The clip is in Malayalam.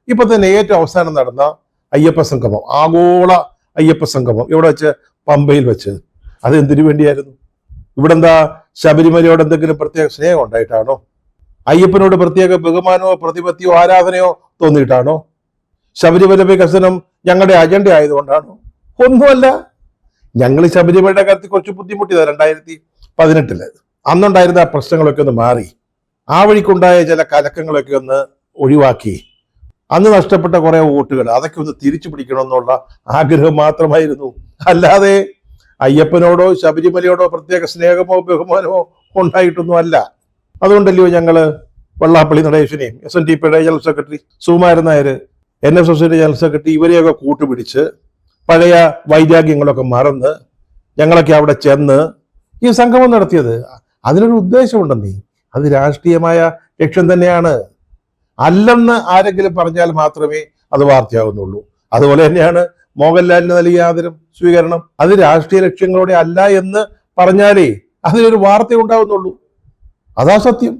ഇപ്പൊ തന്നെ ഏറ്റവും അവസാനം നടന്ന അയ്യപ്പ സംഗമം, ആഗോള അയ്യപ്പ സംഗമം ഇവിടെ വെച്ച്, പമ്പയിൽ വെച്ച്, അത് എന്തിനു വേണ്ടിയായിരുന്നു? ഇവിടെ എന്താ ശബരിമലയോട് എന്തെങ്കിലും പ്രത്യേക സ്നേഹം ഉണ്ടായിട്ടാണോ? അയ്യപ്പനോട് പ്രത്യേക ബഹുമാനമോ പ്രതിപത്തിയോ ആരാധനയോ തോന്നിയിട്ടാണോ? ശബരിമല വികസനം ഞങ്ങളുടെ അജണ്ട ആയതുകൊണ്ടാണോ? ഒന്നുമല്ല. ഞങ്ങൾ ശബരിമലയുടെ കാര്യത്തിൽ കുറച്ച് ബുദ്ധിമുട്ടിയതാണ് 2018. അന്നുണ്ടായിരുന്ന ആ പ്രശ്നങ്ങളൊക്കെ ഒന്ന് മാറി, ആ വഴിക്കുണ്ടായ ചില കലക്കങ്ങളൊക്കെ ഒന്ന് ഒഴിവാക്കി, അന്ന് നഷ്ടപ്പെട്ട കുറെ വോട്ടുകൾ അതൊക്കെ ഒന്ന് തിരിച്ചു പിടിക്കണമെന്നുള്ള ആഗ്രഹം മാത്രമായിരുന്നു. അല്ലാതെ അയ്യപ്പനോടോ ശബരിമലയോടോ പ്രത്യേക സ്നേഹമോ ബഹുമാനമോ ഉണ്ടായിട്ടൊന്നും അല്ല. അതുകൊണ്ടല്ലയോ ഞങ്ങള് വെള്ളാപ്പള്ളി നടേശനെയും SNDPയുടെ ജനറൽ സെക്രട്ടറി സുകുമാരൻ നായർ, NSSയുടെ ജനറൽ സെക്രട്ടറി, ഇവരെയൊക്കെ കൂട്ടുപിടിച്ച് പഴയ വൈരാഗ്യങ്ങളൊക്കെ മറന്ന് ഞങ്ങളൊക്കെ അവിടെ ചെന്ന് ഈ സംഗമം നടത്തിയത്. അതിനൊരു ഉദ്ദേശമുണ്ടെന്നേ, അത് രാഷ്ട്രീയമായ ലക്ഷ്യം തന്നെയാണ്. അല്ലെന്ന് ആരെങ്കിലും പറഞ്ഞാൽ മാത്രമേ അത് വാർത്തയാകുന്നുള്ളൂ. അതുപോലെ തന്നെയാണ് മോഹൻലാലിന് നൽകിയ ആദരം സ്വീകരണം. അത് രാഷ്ട്രീയ ലക്ഷ്യങ്ങളോടെ അല്ല എന്ന് പറഞ്ഞാലേ അതിനൊരു വാർത്ത ഉണ്ടാവുന്നുള്ളൂ. അതാ സത്യം.